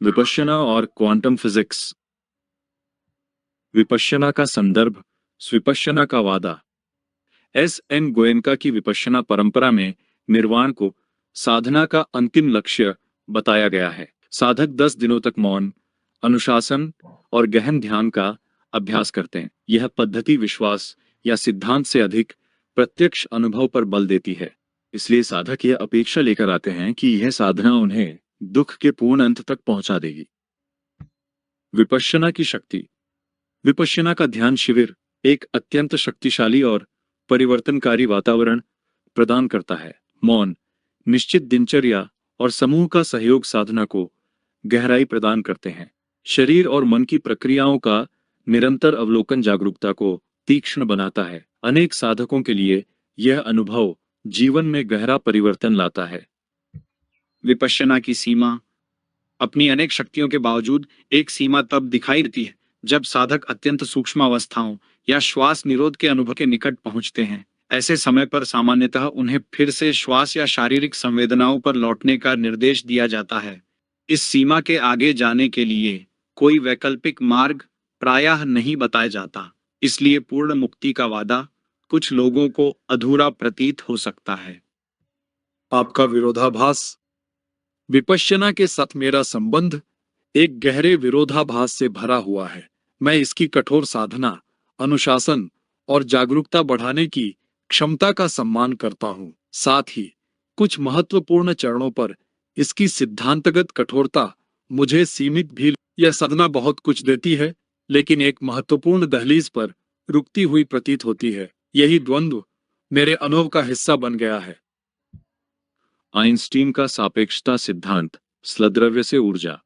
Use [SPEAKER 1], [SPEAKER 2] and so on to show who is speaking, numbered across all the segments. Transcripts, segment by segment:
[SPEAKER 1] विपश्यना और quantum physics. Vipassana का संदर्भ, स्विपश्यना का वादा। एस.एन. गोयनका की विपश्यना परंपरा में निर्वाण को साधना का अंतिम लक्ष्य बताया गया है। साधक 10 दिनों तक मौन, अनुशासन और गहन ध्यान का अभ्यास करते हैं। यह पद्धति विश्वास या सिद्धांत से अधिक प्रत्यक्ष अनुभव पर बल देती है। इसलिए साधक यह अपेक्षा लेकर आते हैं कि यह साधना उन्हें दुख के पूर्ण अंत तक पहुंचा देगी। विपश्यना की शक्ति। विपश्यना का ध्यान शिविर एक अत्यंत शक्तिशाली और परिवर्तनकारी वातावरण प्रदान करता है। मौन, निश्चित दिनचर्या और समूह का सहयोग साधना को गहराई प्रदान करते हैं। शरीर और मन की प्रक्रियाओं का निरंतर अवलोकन जागरूकता को तीक्ष्ण बनाता है। अनेक साधकों के लिए यह अनुभव जीवन में गहरा परिवर्तन लाता है।
[SPEAKER 2] विपश्यना की सीमा। अपनी अनेक शक्तियों के बावजूद एक सीमा तब दिखाई देती है जब साधक अत्यंत सूक्ष्म अवस्थाओं या श्वास निरोध के अनुभव के निकट पहुंचते हैं। ऐसे समय पर सामान्यतः उन्हें फिर से श्वास या शारीरिक संवेदनाओं पर लौटने का निर्देश दिया जाता है। इस सीमा के आगे जाने के लिए कोई वैकल्पिक मार्ग प्रायः नहीं बताया जाता, इसलिए पूर्ण मुक्ति का वादा कुछ लोगों को अधूरा प्रतीत हो सकता है।
[SPEAKER 3] आपका विरोधाभास। विपश्यना के साथ मेरा संबंध एक गहरे विरोधाभास से भरा हुआ है। मैं इसकी कठोर साधना, अनुशासन और जागरूकता बढ़ाने की क्षमता का सम्मान करता हूँ। साथ ही कुछ महत्वपूर्ण चरणों पर इसकी सिद्धांतगत कठोरता मुझे सीमित भी। यह साधना बहुत कुछ देती है, लेकिन एक महत्वपूर्ण दहलीज पर रुकती हुई प्रतीत होती है। यही द्वंद्व मेरे अनुभव का हिस्सा बन गया है।
[SPEAKER 1] आइंस्टीन का सापेक्षता सिद्धांत, स्लद्रव्य से ऊर्जा।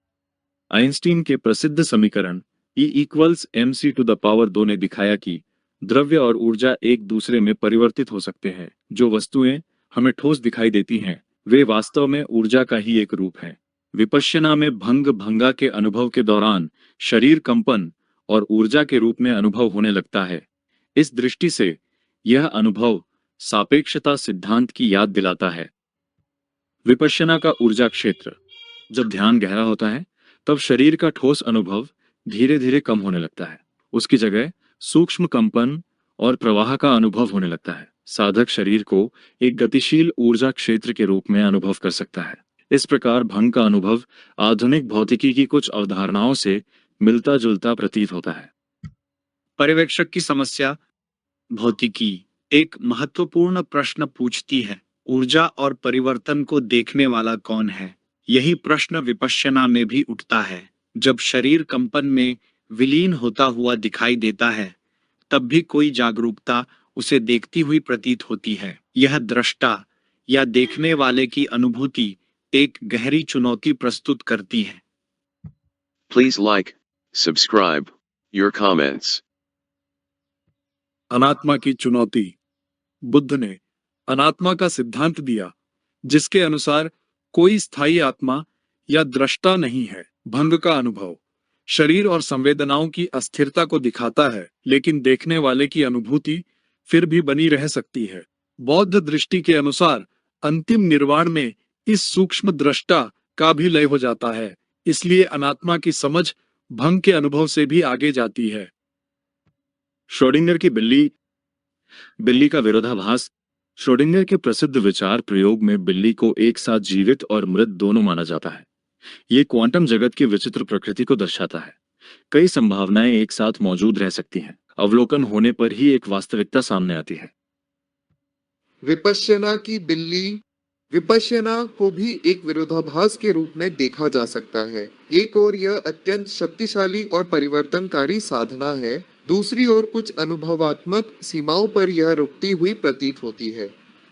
[SPEAKER 1] आइंस्टीन के प्रसिद्ध समीकरण E=mc² ने दिखाया कि द्रव्य और ऊर्जा एक दूसरे में परिवर्तित हो सकते हैं। जो वस्तुएं हमें ठोस दिखाई देती हैं, वे वास्तव में ऊर्जा का ही एक रूप है। विपश्यना में भंगा के अनुभव के दौरान शरीर कंपन और ऊर्जा के रूप में अनुभव होने लगता है। इस दृष्टि से यह अनुभव सापेक्षता सिद्धांत की याद दिलाता है। विपश्यना का ऊर्जा क्षेत्र। जब ध्यान गहरा होता है, तब शरीर का ठोस अनुभव धीरे धीरे कम होने लगता है। उसकी जगह सूक्ष्म कंपन और प्रवाह का अनुभव होने लगता है। साधक शरीर को एक गतिशील ऊर्जा क्षेत्र के रूप में अनुभव कर सकता है। इस प्रकार भंग का अनुभव आधुनिक भौतिकी की कुछ अवधारणाओं से मिलता जुलता प्रतीत होता है।
[SPEAKER 2] पर्यवेक्षक की समस्या। भौतिकी एक महत्वपूर्ण प्रश्न पूछती है, ऊर्जा और परिवर्तन को देखने वाला कौन है? यही प्रश्न विपश्यना में भी उठता है। जब शरीर कंपन में विलीन होता हुआ दिखाई देता है, तब भी कोई जागरूकता उसे देखती हुई प्रतीत होती है। यह दृष्टा या देखने वाले की अनुभूति एक गहरी चुनौती प्रस्तुत करती है।
[SPEAKER 4] Please like, subscribe, your comments.
[SPEAKER 3] अनात्मा की चुनौती। बुद्ध ने अनात्मा का सिद्धांत दिया, जिसके अनुसार कोई स्थायी आत्मा या दृष्टा नहीं है। भंग का अनुभव शरीर और संवेदनाओं की अस्थिरता को दिखाता है, लेकिन देखने वाले की अनुभूति फिर भी बनी रह सकती है। बौद्ध दृष्टि के अनुसार अंतिम निर्वाण में इस सूक्ष्म दृष्टा का भी लय हो जाता है, इसलिए अनात्मा की समझ भंग के अनुभव से भी आगे जाती है।
[SPEAKER 1] श्रोडिंगर की बिल्ली का विरोधाभास। श्रोडिंगर के प्रसिद्ध विचार प्रयोग में बिल्ली को एक साथ जीवित और मृत दोनों माना जाता है। ये क्वांटम जगत की विचित्र प्रकृति को दर्शाता है। कई संभावनाएं एक साथ मौजूद रह सकती हैं। अवलोकन होने पर ही एक वास्तविकता सामने आती है।
[SPEAKER 5] विपश्यना की बिल्ली। विपश्यना को भी एक विरोधाभास के रूप में देखा जा सकता है। एक ओर यह अत्यंत शक्तिशाली और परिवर्तनकारी साधना है, दूसरी ओर कुछ अनुभवात्मक सीमाओं पर यह रुकती हुई प्रतीत होती है।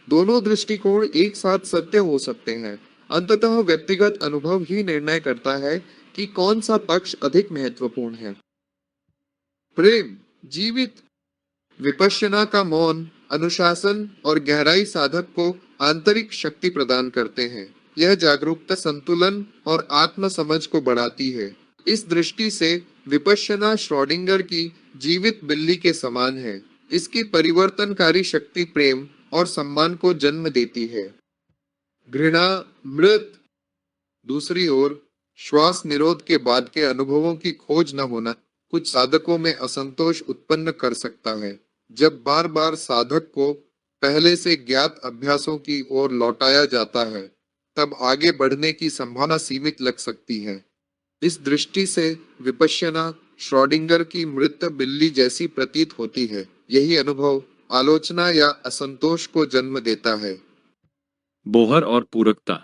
[SPEAKER 5] दोनों दृष्टिकोण एक साथ सत्य हो सकते हैं। अंततः व्यक्तिगत अनुभव ही निर्णय करता है कि कौन सा पक्ष अधिक महत्वपूर्ण है। प्रेम जीवित। विपश्यना का मौन, अनुशासन और गहराई साधक को आंतरिक शक्ति प्रदान करते हैं। यह जागरूकता, संतुलन और आत्म समझ को बढ़ाती है। इस दृष्टि से विपश्यना श्रोडिंगर की जीवित बिल्ली के समान है। इसकी परिवर्तनकारी शक्ति प्रेम और सम्मान को जन्म देती है। घृणा, मृत। दूसरी ओर श्वास निरोध के बाद के अनुभवों की खोज न होना कुछ साधकों में असंतोष उत्पन्न कर सकता है। जब बार बार साधक को पहले से ज्ञात अभ्यासों की ओर लौटाया जाता है, तब आगे बढ़ने की संभावना सीमित लग सकती है। इस दृष्टि से विपश्यना श्रोडिंगर की मृत बिल्ली जैसी प्रतीत होती है। यही अनुभव आलोचना या असंतोष को जन्म देता है।
[SPEAKER 1] बोहर और पूरकता।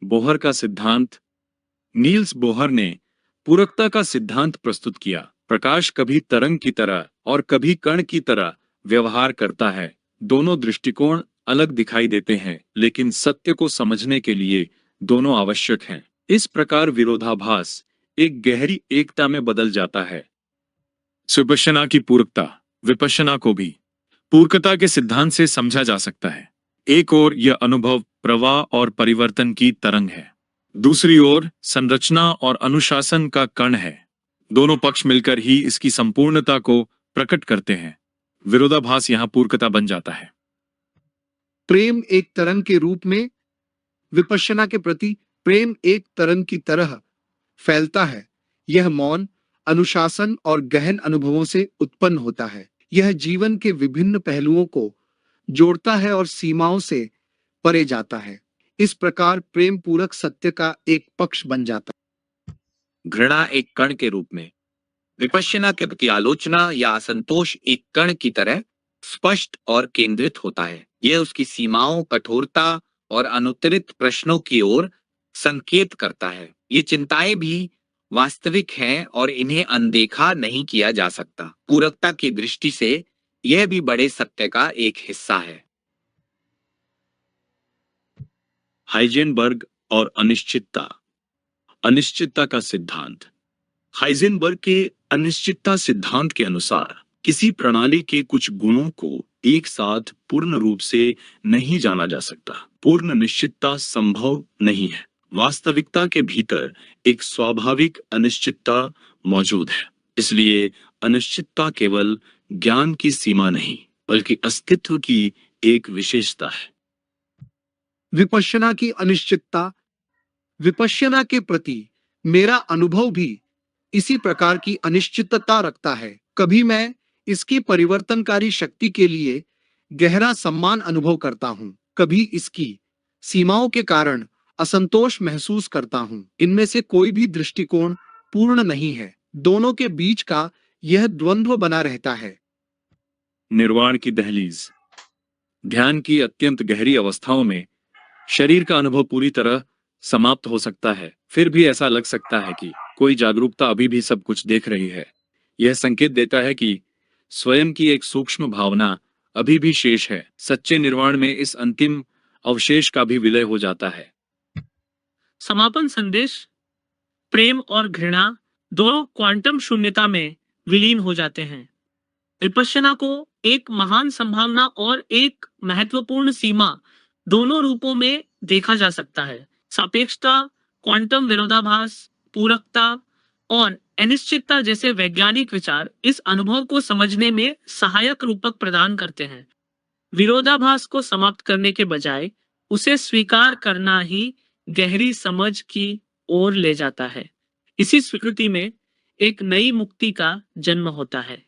[SPEAKER 1] बोहर का सिद्धांत। नील्स बोहर ने पूरकता का सिद्धांत प्रस्तुत किया। प्रकाश कभी तरंग की तरह और कभी कण की तरह व्यवहार करता है। दोनों दृष्टिकोण अलग दिखाई देते हैं, लेकिन सत्य को समझने के लिए दोनों आवश्यक हैं। इस प्रकार विरोधाभास एक गहरी एकता में बदल जाता है। विपश्यना की पूरकता। विपश्यना को भी पूरकता के सिद्धांत से समझा जा सकता है। एक ओर यह अनुभव प्रवाह और परिवर्तन की तरंग है, दूसरी ओर संरचना और अनुशासन का कण है। दोनों पक्ष मिलकर ही इसकी संपूर्णता को प्रकट करते हैं। विरोधाभास यहां पूरकता बन जाता है।
[SPEAKER 6] प्रेम एक तरंग के रूप में। विपश्यना के प्रति प्रेम एक तरंग की तरह फैलता है। यह मौन, अनुशासन और गहन अनुभवों से उत्पन्न होता है। यह जीवन के विभिन्न पहलुओं को जोड़ता है और सीमाओं से परे जाता है। इस प्रकार प्रेम पूरक सत्य का एक पक्ष बन जाता है।
[SPEAKER 2] घृणा एक कण के रूप में। विपश्यना के प्रति आलोचना या असंतोष एक कण की तरह स्पष्ट और केंद्रित होता है। यह उसकी सीमाओं, कठोरता और अनुत्तरित प्रश्नों की ओर संकेत करता है। ये चिंताएं भी वास्तविक हैं और इन्हें अनदेखा नहीं किया जा सकता। पूरकता की दृष्टि से यह भी बड़े सत्य का एक हिस्सा है।
[SPEAKER 1] हाइजेनबर्ग और अनिश्चितता। अनिश्चितता का सिद्धांत। हाइजेनबर्ग के अनिश्चितता सिद्धांत के अनुसार किसी प्रणाली के कुछ गुणों को एक साथ पूर्ण रूप से नहीं जाना जा सकता। पूर्ण निश्चितता संभव नहीं है। वास्तविकता के भीतर एक स्वाभाविक अनिश्चितता मौजूद है। इसलिए अनिश्चितता केवल ज्ञान की सीमा नहीं, बल्कि अस्तित्व की एक विशेषता है।
[SPEAKER 6] विपश्यना की अनिश्चितता। विपश्यना के प्रति मेरा अनुभव भी इसी प्रकार की अनिश्चितता रखता है। कभी मैं इसकी परिवर्तनकारी शक्ति के लिए गहरा सम्मान अनुभव करता हूँ, कभी इसकी सीमाओं के कारण असंतोष महसूस करता हूँ। इनमें से कोई भी दृष्टिकोण पूर्ण नहीं है। दोनों के बीच का यह द्वंद्व बना रहता है।
[SPEAKER 1] निर्वाण की दहलीज। ध्यान की अत्यंत गहरी अवस्थाओं में शरीर का अनुभव पूरी तरह समाप्त हो सकता है। फिर भी ऐसा लग सकता है कि कोई जागरूकता अभी भी सब कुछ देख रही है। यह संकेत देता है कि स्वयं की एक सूक्ष्म भावना अभी भी शेष है। सच्चे निर्वाण में इस अंतिम अवशेष का भी विलय हो जाता है।
[SPEAKER 7] समापन संदेश। प्रेम और घृणा दोनों क्वांटम शून्यता में विलीन हो जाते हैं। विपश्यना को एक महान संभावना और एक महत्वपूर्ण सीमा दोनों रूपों में देखा जा सकता है। सापेक्षता, क्वांटम विरोधाभास, पूरकता और अनिश्चितता जैसे वैज्ञानिक विचार इस अनुभव को समझने में सहायक रूपक प्रदान करते हैं। विरोधाभास को समाप्त करने के बजाय उसे स्वीकार करना ही गहरी समझ की ओर ले जाता है। इसी स्वीकृति में एक नई मुक्ति का जन्म होता है।